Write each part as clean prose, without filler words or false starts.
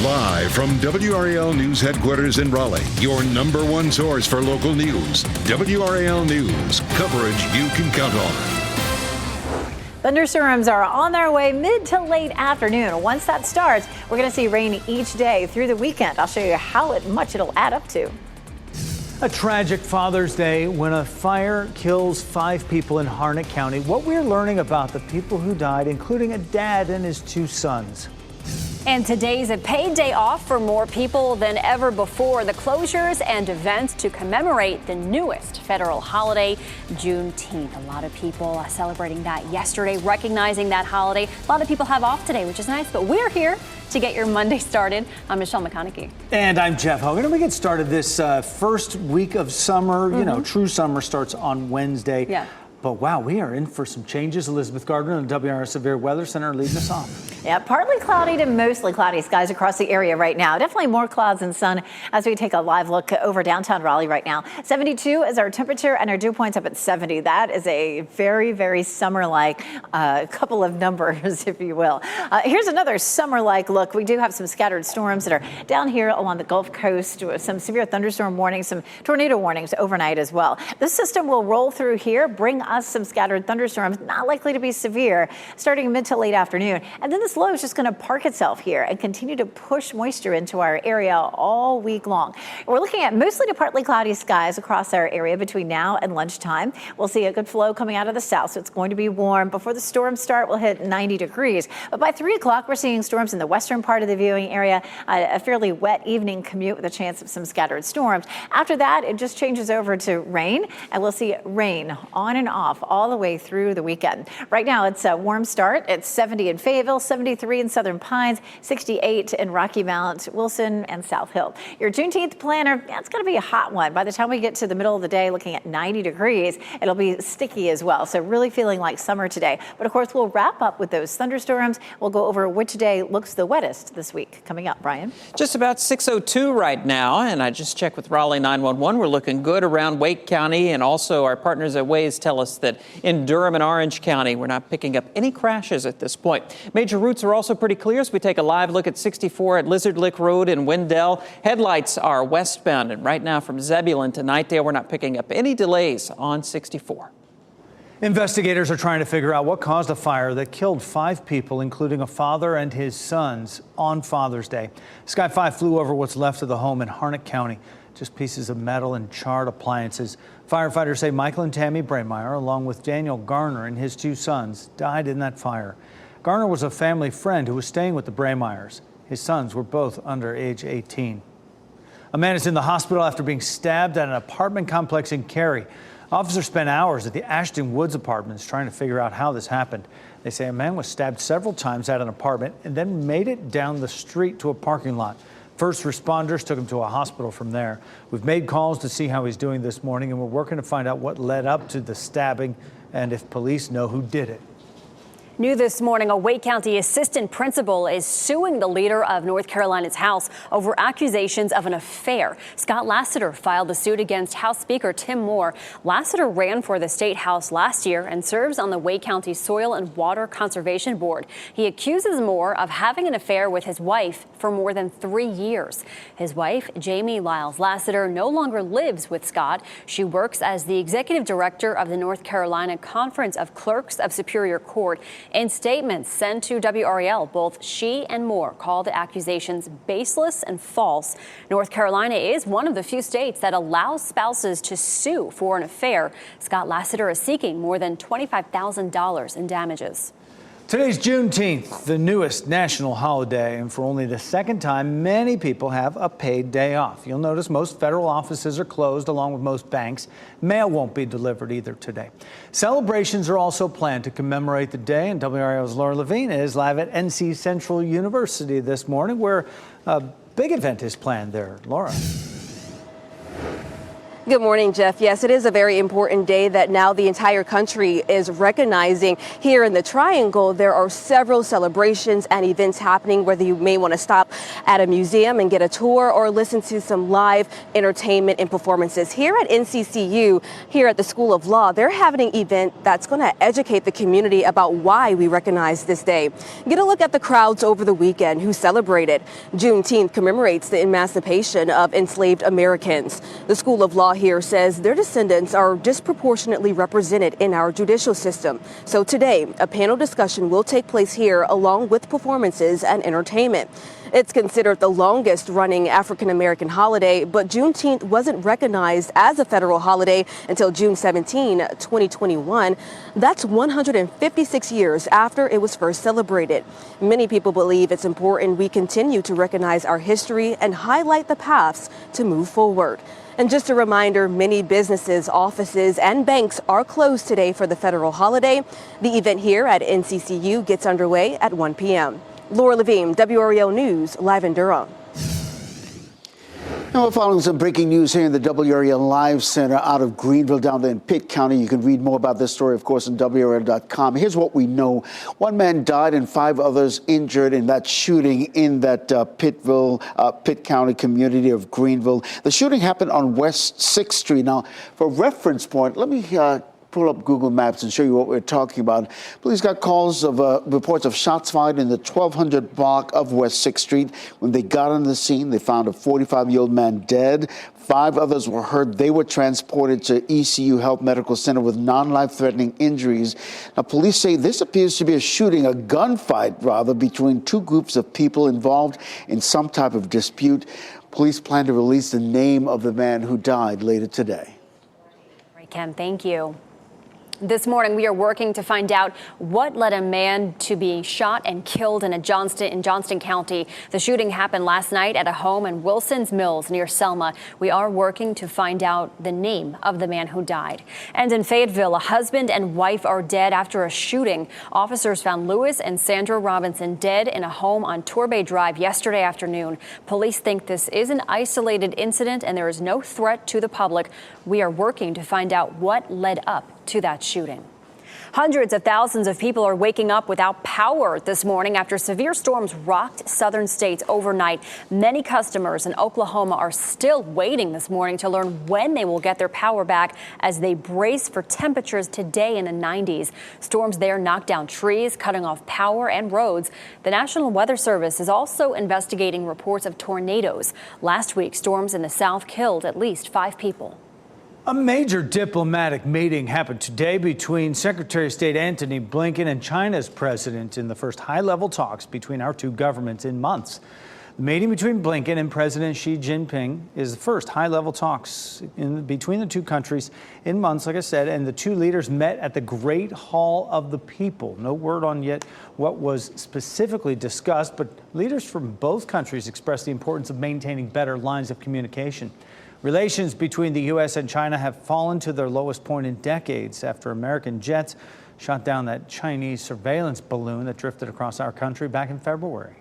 Live from WRAL News Headquarters in Raleigh, your #1 source for local news. WRAL News, coverage you can count on. Thunderstorms are on their way mid to late afternoon. Once that starts, we're going to see rain each day through the weekend. I'll show you how much it'll add up to. A tragic Father's Day when a fire kills 5 people in Harnett County. What we're learning about the people who died, including a dad and his 2 sons. And today's a paid day off for more people than ever before. The closures and events to commemorate the newest federal holiday, Juneteenth. A lot of people celebrating that yesterday, recognizing that holiday. A lot of people have off today, which is nice, but we're here to get your Monday started. I'm Michelle McConaughey. And I'm Jeff Hogan. And we get started this first week of summer. You know, true summer starts on Wednesday. Yeah. But wow, we are in for some changes. Elizabeth Gardner in the WRAL Severe Weather Center leading us off. Yeah, partly cloudy to mostly cloudy skies across the area right now. Definitely more clouds than sun as we take a live look over downtown Raleigh right now. 72 is our temperature and our dew point's up at 70. That is a very, very summer-like couple of numbers, if you will. Here's another summer-like look. We do have some scattered storms that are down here along the Gulf Coast, some severe thunderstorm warnings, some tornado warnings overnight as well. This system will roll through here, bring us some scattered thunderstorms, not likely to be severe, starting mid to late afternoon. And then this low is just going to park itself here and continue to push moisture into our area all week long. We're looking at mostly to partly cloudy skies across our area between now and lunchtime. We'll see a good flow coming out of the south, so it's going to be warm. Before the storms start, we'll hit 90 degrees. But by 3 o'clock, we're seeing storms in the western part of the viewing area, a fairly wet evening commute with a chance of some scattered storms. After that, it just changes over to rain, and we'll see rain on and off all the way through the weekend. Right now, it's a warm start. It's 70 in Fayetteville, 73 in Southern Pines, 68 in Rocky Mount, Wilson, and South Hill. Your Juneteenth planner, it's going to be a hot one. By the time we get to the middle of the day, looking at 90 degrees, it'll be sticky as well. So really feeling like summer today. But of course, we'll wrap up with those thunderstorms. We'll go over which day looks the wettest this week. Coming up, Brian. Just about 6:02 right now, and I just checked with Raleigh 911. We're looking good around Wake County, and also our partners at Waze tell us that in Durham and Orange County, we're not picking up any crashes at this point. Major routes are also pretty clear as we take a live look at 64 at Lizard Lick Road in Wendell. Headlights are westbound, and right now from Zebulon to Nightdale, we're not picking up any delays on 64. Investigators are trying to figure out what caused a fire that killed 5 people, including a father and his sons, on Father's Day. Sky 5 flew over what's left of the home in Harnett County. Just pieces of metal and charred appliances. Firefighters say Michael and Tammy Braymeyer, along with Daniel Garner and his 2 sons, died in that fire. Garner was a family friend who was staying with the Braymeyers. His sons were both under age 18. A man is in the hospital after being stabbed at an apartment complex in Cary. Officers spent hours at the Ashton Woods Apartments trying to figure out how this happened. They say a man was stabbed several times at an apartment and then made it down the street to a parking lot. First responders took him to a hospital from there. We've made calls to see how he's doing this morning, and we're working to find out what led up to the stabbing and if police know who did it. New this morning, a Wake County assistant principal is suing the leader of North Carolina's House over accusations of an affair. Scott Lassiter filed the suit against House Speaker Tim Moore. Lassiter ran for the state house last year and serves on the Wake County Soil and Water Conservation Board. He accuses Moore of having an affair with his wife for more than 3 years. His wife, Jamie Lyles Lassiter, no longer lives with Scott. She works as the executive director of the North Carolina Conference of Clerks of Superior Court. In statements sent to WRAL, both she and Moore called the accusations baseless and false. North Carolina is one of the few states that allows spouses to sue for an affair. Scott Lassiter is seeking more than $25,000 in damages. Today's Juneteenth, the newest national holiday, and for only the second time, many people have a paid day off. You'll notice most federal offices are closed, along with most banks. Mail won't be delivered either today. Celebrations are also planned to commemorate the day, and WRAL's Laura Levine is live at NC Central University this morning, where a big event is planned there. Laura. Good morning, Jeff. Yes, it is a very important day that now the entire country is recognizing. Here in the Triangle, there are several celebrations and events happening, whether you may want to stop at a museum and get a tour or listen to some live entertainment and performances. Here at NCCU, here at the School of Law, they're having an event that's going to educate the community about why we recognize this day. Get a look at the crowds over the weekend who celebrated. Juneteenth commemorates the emancipation of enslaved Americans. The School of Law here says their descendants are disproportionately represented in our judicial system. So today, a panel discussion will take place here along with performances and entertainment. It's considered the longest running African American holiday, but Juneteenth wasn't recognized as a federal holiday until June 17, 2021. That's 156 years after it was first celebrated. Many people believe it's important we continue to recognize our history and highlight the paths to move forward. And just a reminder, many businesses, offices, and banks are closed today for the federal holiday. The event here at NCCU gets underway at 1 p.m. Laura Levine, WRAL News, live in Durham. Now we're following some breaking news here in the WRAL Live Center out of Greenville down there in Pitt County. You can read more about this story, of course, on WRAL.com. Here's what we know. One man died and 5 others injured in that shooting in that Pitt County community of Greenville. The shooting happened on West 6th Street. Now, for reference point, let me pull up Google Maps and show you what we're talking about. Police got calls of reports of shots fired in the 1200 block of West 6th Street. When they got on the scene, they found a 45-year-old man dead. 5 others were hurt. They were transported to ECU Health Medical Center with non-life-threatening injuries. Now, police say this appears to be a shooting, a gunfight, rather, between 2 groups of people involved in some type of dispute. Police plan to release the name of the man who died later today. Right, Ken, thank you. This morning, we are working to find out what led a man to be shot and killed in Johnston County. The shooting happened last night at a home in Wilson's Mills near Selma. We are working to find out the name of the man who died. And in Fayetteville, a husband and wife are dead after a shooting. Officers found Lewis and Sandra Robinson dead in a home on Torbay Drive yesterday afternoon. Police think this is an isolated incident and there is no threat to the public. We are working to find out what led up to that shooting. Hundreds of thousands of people are waking up without power this morning after severe storms rocked southern states overnight. Many customers in Oklahoma are still waiting this morning to learn when they will get their power back as they brace for temperatures today in the 90s. Storms there knocked down trees, cutting off power and roads. The National Weather Service is also investigating reports of tornadoes. Last week, storms in the south killed at least 5 people. A major diplomatic meeting happened today between Secretary of State Antony Blinken and China's president in the first high-level talks between our 2 governments in months. The meeting between Blinken and President Xi Jinping is the first high-level talks between the 2 countries in months, like I said, and the 2 leaders met at the Great Hall of the People. No word on yet what was specifically discussed, but leaders from both countries expressed the importance of maintaining better lines of communication. Relations between the U.S. and China have fallen to their lowest point in decades after American jets shot down that Chinese surveillance balloon that drifted across our country back in February.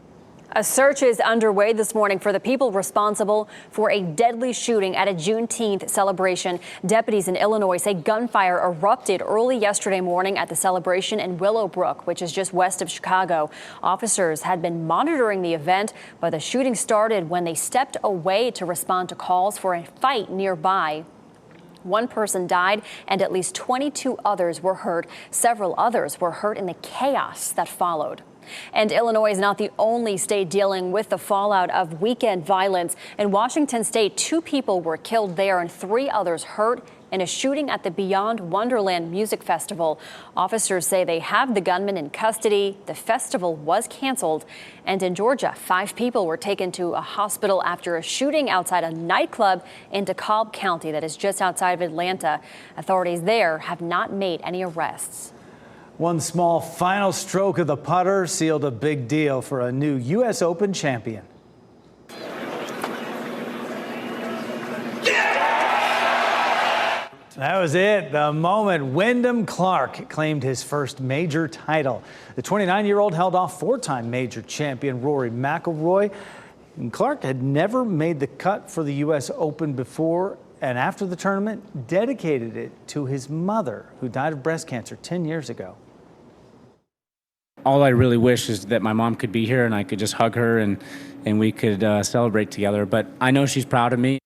A search is underway this morning for the people responsible for a deadly shooting at a Juneteenth celebration. Deputies in Illinois say gunfire erupted early yesterday morning at the celebration in Willowbrook, which is just west of Chicago. Officers had been monitoring the event, but the shooting started when they stepped away to respond to calls for a fight nearby. 1 person died and at least 22 others were hurt. Several others were hurt in the chaos that followed. And Illinois is not the only state dealing with the fallout of weekend violence. In Washington state, 2 people were killed there and 3 others hurt in a shooting at the Beyond Wonderland Music Festival. Officers say they have the gunman in custody. The festival was canceled. And in Georgia, 5 people were taken to a hospital after a shooting outside a nightclub in DeKalb County that is just outside of Atlanta. Authorities there have not made any arrests. One small final stroke of the putter sealed a big deal for a new U.S. Open champion. That was it. The moment Wyndham Clark claimed his first major title. The 29-year-old held off 4-time major champion Rory McIlroy. And Clark had never made the cut for the U.S. Open before. and after the tournament, dedicated it to his mother, who died of breast cancer 10 years ago. All I really wish is that my mom could be here and I could just hug her and we could celebrate together. But I know she's proud of me.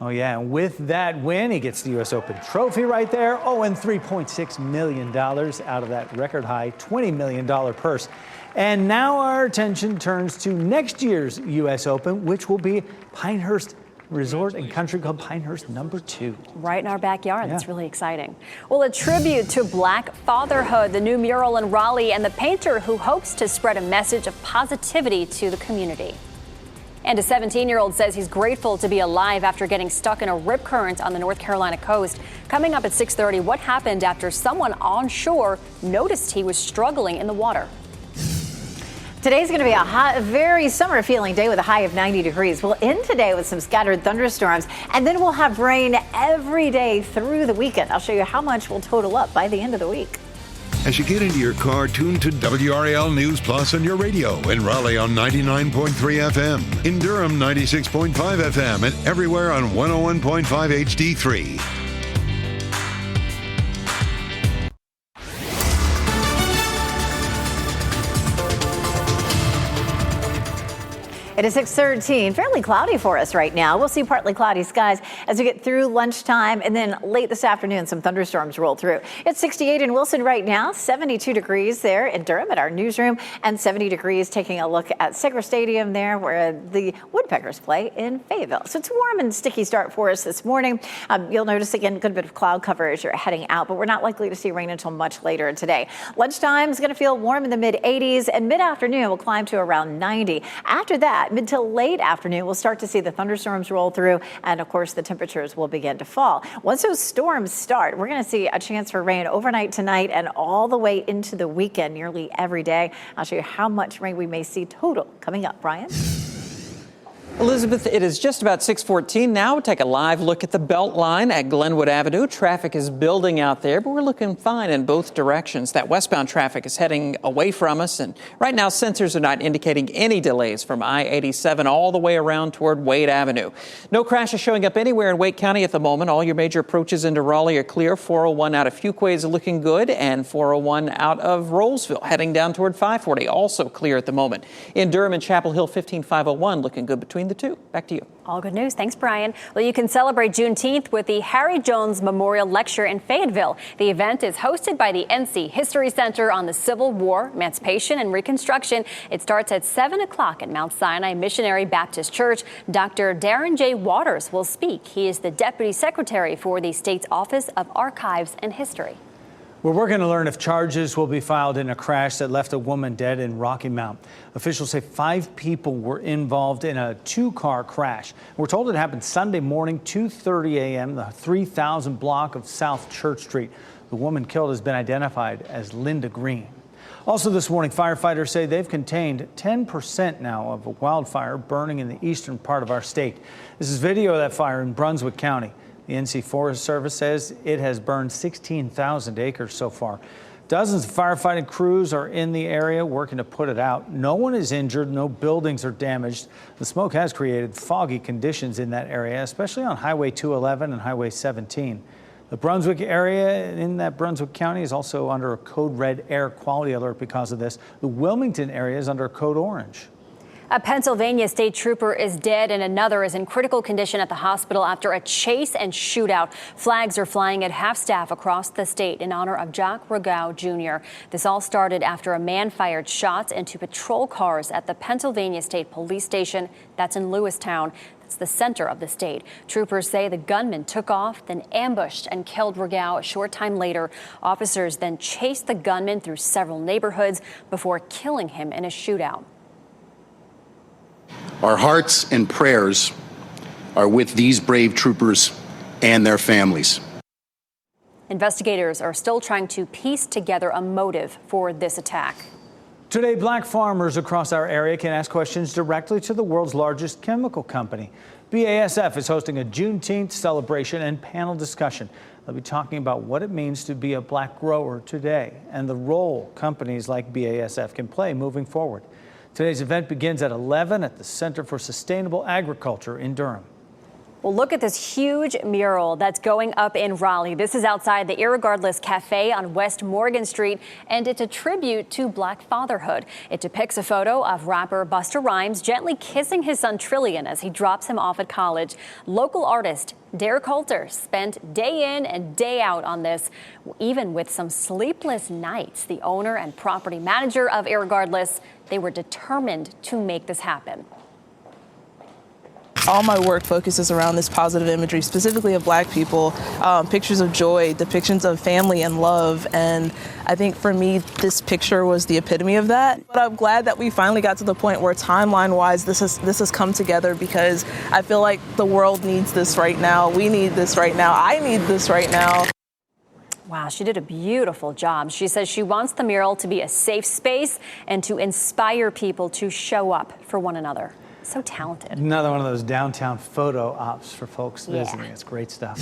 Oh, yeah, and with that win, he gets the U.S. Open trophy right there. Oh, and $3.6 million out of that record-high $20 million purse. And now our attention turns to next year's U.S. Open, which will be Pinehurst Resort and Country Club Pinehurst #2. Right in our backyard. Yeah. That's really exciting. Well, a tribute to Black fatherhood, the new mural in Raleigh, and the painter who hopes to spread a message of positivity to the community. And a 17-year-old says he's grateful to be alive after getting stuck in a rip current on the North Carolina coast. Coming up at 6:30, what happened after someone on shore noticed he was struggling in the water. Today's going to be a hot, very summer feeling day with a high of 90 degrees. We'll end today with some scattered thunderstorms, and then we'll have rain every day through the weekend. I'll show you how much will total up by the end of the week. As you get into your car, tune to WRAL News Plus on your radio. In Raleigh on 99.3 FM. In Durham, 96.5 FM. And everywhere on 101.5 HD3. It is 6:13, fairly cloudy for us right now. We'll see partly cloudy skies as we get through lunchtime, and then late this afternoon, some thunderstorms roll through. It's 68 in Wilson right now, 72 degrees there in Durham at our newsroom, and 70 degrees taking a look at Segra Stadium there where the Woodpeckers play in Fayetteville. So it's a warm and sticky start for us this morning. You'll notice again a good bit of cloud cover as you're heading out, but we're not likely to see rain until much later today. Lunchtime is going to feel warm in the mid-80s, and mid-afternoon will climb to around 90. After that, mid to late afternoon, we'll start to see the thunderstorms roll through, and of course the temperatures will begin to fall. Once those storms start, we're going to see a chance for rain overnight tonight and all the way into the weekend nearly every day. I'll show you how much rain we may see total coming up. Brian? Elizabeth, it is just about 6:14 now. We'll take a live look at the Beltline at Glenwood Avenue. Traffic is building out there, but we're looking fine in both directions. That westbound traffic is heading away from us, and right now sensors are not indicating any delays from I-87 all the way around toward Wade Avenue. No crashes showing up anywhere in Wake County at the moment. All your major approaches into Raleigh are clear. 401 out of Fuquay is looking good, and 401 out of Rollsville heading down toward 540 also clear at the moment. In Durham and Chapel Hill, 15501 looking good between the two. Back to you. All good news. Thanks, Brian. Well, you can celebrate Juneteenth with the Harry Jones Memorial Lecture in Fayetteville. The event is hosted by the NC History Center on the Civil War, Emancipation, and Reconstruction. It starts at 7 o'clock at Mount Sinai Missionary Baptist Church. Dr. Darren J. Waters will speak. He is the Deputy Secretary for the state's Office of Archives and History. Well, we're going to learn if charges will be filed in a crash that left a woman dead in Rocky Mount. Officials say 5 people were involved in a 2-car crash. We're told it happened Sunday morning, 2:30 a.m., the 3000 block of South Church Street. The woman killed has been identified as Linda Green. Also this morning, firefighters say they've contained 10% now of a wildfire burning in the eastern part of our state. This is video of that fire in Brunswick County. The NC Forest Service says it has burned 16,000 acres so far. Dozens of firefighting crews are in the area working to put it out. No one is injured, no buildings are damaged. The smoke has created foggy conditions in that area, especially on Highway 211 and Highway 17. The Brunswick area in that Brunswick County is also under a code red air quality alert because of this. The Wilmington area is under a code orange. A Pennsylvania state trooper is dead and another is in critical condition at the hospital after a chase and shootout. Flags are flying at half-staff across the state in honor of Jack Rogau Jr. This all started after a man fired shots into patrol cars at the Pennsylvania State Police Station. That's in Lewistown. It's the center of the state. Troopers say the gunman took off, then ambushed and killed Rogau a short time later. Officers then chased the gunman through several neighborhoods before killing him in a shootout. Our hearts and prayers are with these brave troopers and their families. Investigators are still trying to piece together a motive for this attack. Today, black farmers across our area can ask questions directly to the world's largest chemical company. BASF is hosting a Juneteenth celebration and panel discussion. They'll be talking about what it means to be a black grower today and the role companies like BASF can play moving forward. Today's event begins at 11 at the Center for Sustainable Agriculture in Durham. Well, look at this huge mural that's going up in Raleigh. This is outside the Irregardless Cafe on West Morgan Street, and it's a tribute to Black fatherhood. It depicts a photo of rapper Busta Rhymes gently kissing his son Trillion as he drops him off at college. Local artist Derek Holter spent day in and day out on this, even with some sleepless nights. The owner and property manager of Irregardless, they were determined to make this happen. All my work focuses around this positive imagery, specifically of Black people, pictures of joy, depictions of family and love. And I think for me, this picture was the epitome of that. But I'm glad that we finally got to the point where timeline-wise, this has come together, because I feel like the world needs this right now. We need this right now. I need this right now. Wow, she did a beautiful job. She says she wants the mural to be a safe space and to inspire people to show up for one another. So talented. Another one of those downtown photo ops for folks visiting. It's great stuff.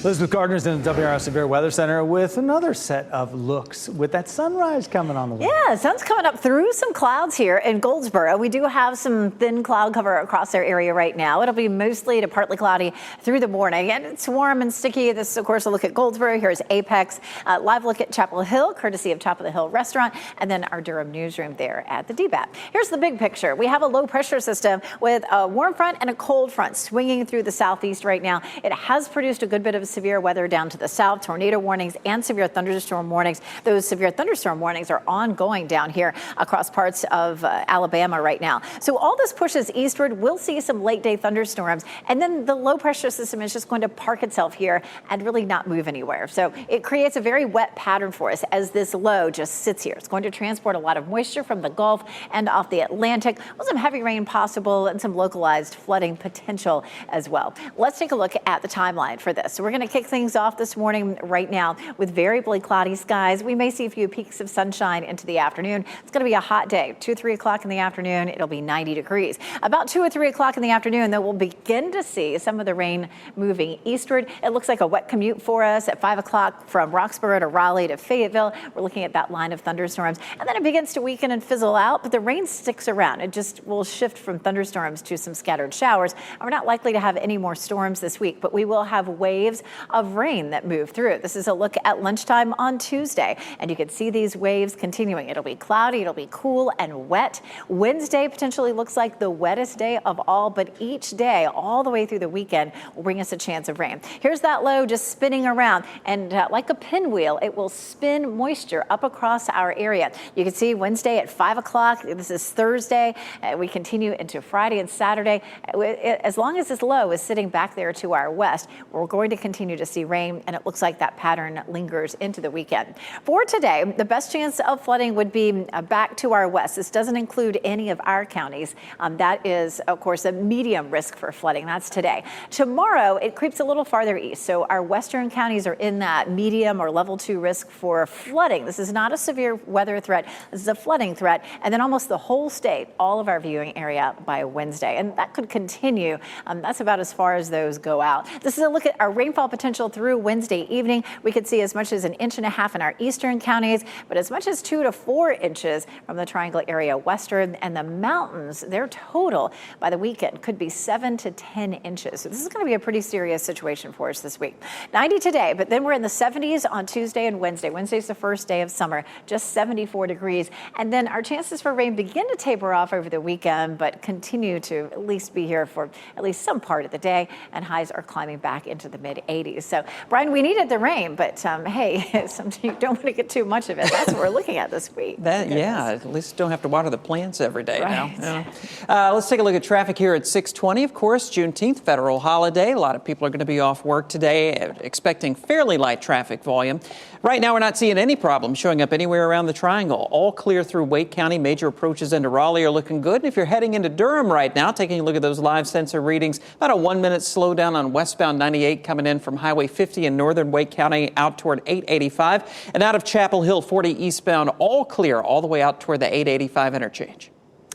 Elizabeth Gardner's in the WRAL Severe Weather Center with another set of looks with that sunrise coming on the way. Yeah, sun's coming up through some clouds here in Goldsboro. We do have some thin cloud cover across our area right now. It'll be mostly to partly cloudy through the morning, and it's warm and sticky. This is, of course, a look at Goldsboro. Here's Apex. Live look at Chapel Hill, courtesy of Top of the Hill Restaurant, and then our Durham newsroom there at the DBAT. Here's the big picture. We have a low pressure system with a warm front and a cold front swinging through the southeast right now. It has produced a good bit of severe weather down to the south, tornado warnings and severe thunderstorm warnings. Those severe thunderstorm warnings are ongoing down here across parts of Alabama right now. So all this pushes eastward. We'll see some late day thunderstorms, and then the low pressure system is just going to park itself here and really not move anywhere. So it creates a very wet pattern for us as this low just sits here. It's going to transport a lot of moisture from the Gulf and off the Atlantic, with some heavy rain possible and some localized flooding potential as well. Let's take a look at the timeline for this. So we're going to kick things off this morning right now with variably cloudy skies. We may see a few peaks of sunshine into the afternoon. It's going to be a hot day. 2 or 3 o'clock in the afternoon, it'll be 90 degrees. About 2 or 3 o'clock in the afternoon, though, we'll begin to see some of the rain moving eastward. It looks like a wet commute for us at 5 o'clock from Roxborough to Raleigh to Fayetteville. We're looking at that line of thunderstorms, and then it begins to weaken and fizzle out, but the rain sticks around. It just will shift from thunderstorms to some scattered showers. And we're not likely to have any more storms this week, but we will have waves of rain that move through. This is a look at lunchtime on Tuesday, and you can see these waves continuing. It'll be cloudy, it'll be cool and wet. Wednesday potentially looks like the wettest day of all, but each day all the way through the weekend will bring us a chance of rain. Here's that low just spinning around, and like a pinwheel, it will spin moisture up across our area. You can see Wednesday at 5 o'clock. This is Thursday. We continue into Friday and Saturday. As long as this low is sitting back there to our west, we're going to continue to see rain, and it looks like that pattern lingers into the weekend. For today, the best chance of flooding would be back to our west. This doesn't include any of our counties. That is, of course, a medium risk for flooding. That's today. Tomorrow, it creeps a little farther east, so our western counties are in that medium or level 2 risk for flooding. This is not a severe weather threat. This is a flooding threat, and then almost the whole state, all of our viewing area by Wednesday, and that could continue. That's about as far as those go out. This is a look at our rainfall potential through Wednesday evening. We could see as much as 1.5 inches in our eastern counties, but as much as 2 to 4 inches from the Triangle area western, and the mountains, their total by the weekend could be 7 to 10 inches. So this is going to be a pretty serious situation for us this week. 90 today, but then we're in the 70s on Tuesday and Wednesday. Wednesday's the first day of summer, just 74 degrees. And then our chances for rain begin to taper off over the weekend, but continue to at least be here for at least some part of the day, and highs are climbing back into the mid 80s. So, Brian, we needed the rain, but hey, you don't want to get too much of it. That's what we're looking at this week. Yeah, at least don't have to water the plants every day right. now. Yeah. Let's take a look at traffic here at 6:20. Of course, Juneteenth, federal holiday. A lot of people are going to be off work today, expecting fairly light traffic volume. Right now, we're not seeing any problems showing up anywhere around the Triangle. All clear through Wake County. Major approaches into Raleigh are looking good. And if you're heading into Durham right now, taking a look at those live sensor readings, about a 1-minute slowdown on westbound 98 coming in from Highway 50 in northern Wake County out toward 885. And out of Chapel Hill, 40 eastbound, all clear all the way out toward the 885 interchange.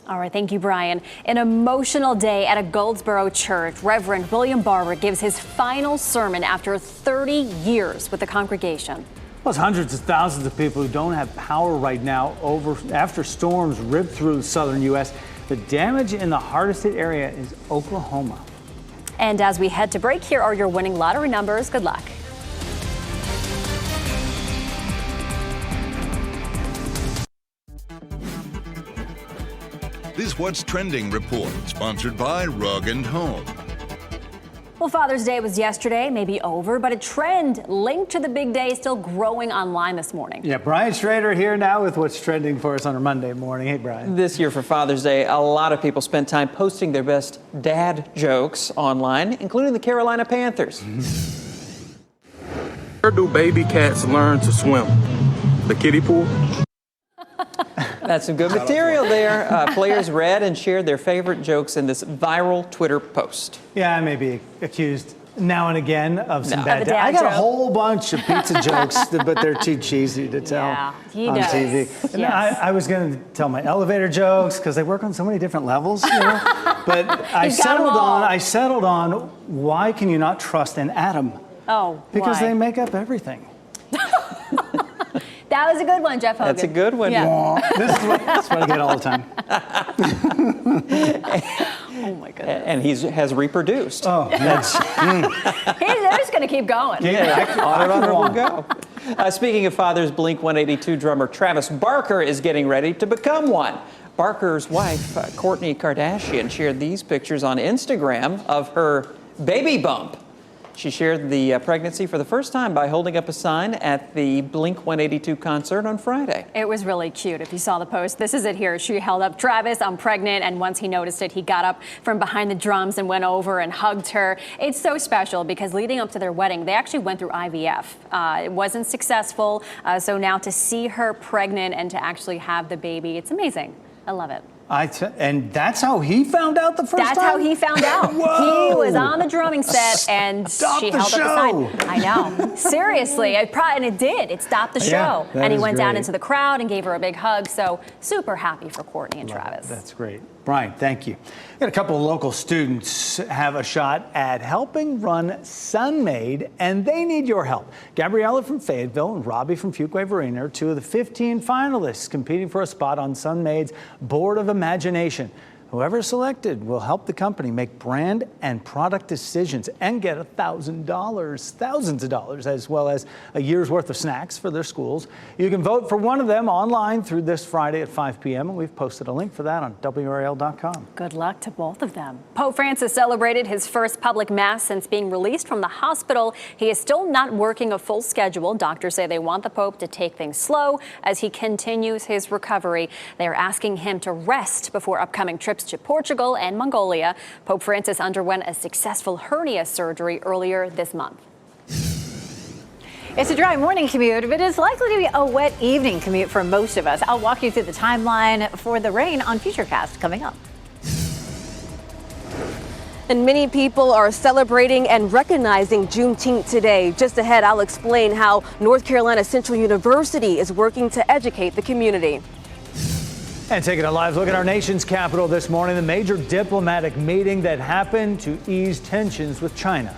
All right, thank you, Brian. An emotional day at a Goldsboro church. Reverend William Barber gives his final sermon after 30 years with the congregation. Plus, hundreds of thousands of people who don't have power right now after storms ripped through the southern U.S. The damage in the hardest hit area is Oklahoma. And as we head to break, here are your winning lottery numbers. Good luck. This What's Trending report, sponsored by Rug & Home. Well, Father's Day was yesterday, maybe over, but a trend linked to the big day is still growing online this morning. Yeah, Brian Schrader here now with What's Trending for us on a Monday morning. Hey, Brian. This year for Father's Day, a lot of people spent time posting their best dad jokes online, including the Carolina Panthers. Where do baby cats learn to swim? The kiddie pool? That's some good material there. Players read and shared their favorite jokes in this viral Twitter post. Yeah, I may be accused now and again of some Of bad a dad. dad I got a joke. whole bunch of pizza jokes, but they're too cheesy to tell Yeah, he on does. TV. And Yes. I was going to tell my elevator jokes because they work on so many different levels, you know? But He's got 'em all. I settled on why can you not trust an atom? Oh, Because why? they make up everything. That was a good one, Jeff Hogan. That's a good one. Yeah. This is what I get all the time. Oh, my goodness. And he has reproduced. Oh, yes. They're just going to keep going. On and on we'll go. Speaking of fathers, Blink-182 drummer Travis Barker is getting ready to become one. Barker's wife, Kourtney Kardashian, shared these pictures on Instagram of her baby bump. She shared the pregnancy for the first time by holding up a sign at the Blink-182 concert on Friday. It was really cute. If you saw the post, this is it here. She held up, "Travis, I'm pregnant." And once he noticed it, he got up from behind the drums and went over and hugged her. It's so special because leading up to their wedding, they actually went through IVF. It wasn't successful. So now to see her pregnant and to actually have the baby, it's amazing. I love it. And that's how he found out the first time? That's how he found out. Whoa. He was on the drumming set and Stop she the held show. up the sign. I know. Seriously. And it did. It stopped the show. that And he is went down great. into the crowd and gave her a big hug. So super happy for Kourtney and Travis. That's great. Brian, thank you. We got a couple of local students have a shot at helping run Sunmade, and they need your help. Gabriella from Fayetteville and Robbie from Fuquay-Varina are two of the 15 finalists competing for a spot on Sunmade's Board of Imagination. Whoever is selected will help the company make brand and product decisions and get $1,000, thousands of dollars, as well as a year's worth of snacks for their schools. You can vote for one of them online through this Friday at 5 p.m. and we've posted a link for that on WRAL.com. Good luck to both of them. Pope Francis celebrated his first public mass since being released from the hospital. He is still not working a full schedule. Doctors say they want the Pope to take things slow as he continues his recovery. They are asking him to rest before upcoming trips to Portugal and Mongolia. Pope Francis underwent a successful hernia surgery earlier this month. It's a dry morning commute, but it's likely to be a wet evening commute for most of us. I'll walk you through the timeline for the rain on Futurecast coming up. And many people are celebrating and recognizing Juneteenth today. Just ahead, I'll explain how North Carolina Central University is working to educate the community. And taking a live look at our nation's capital this morning, the major diplomatic meeting that happened to ease tensions with China.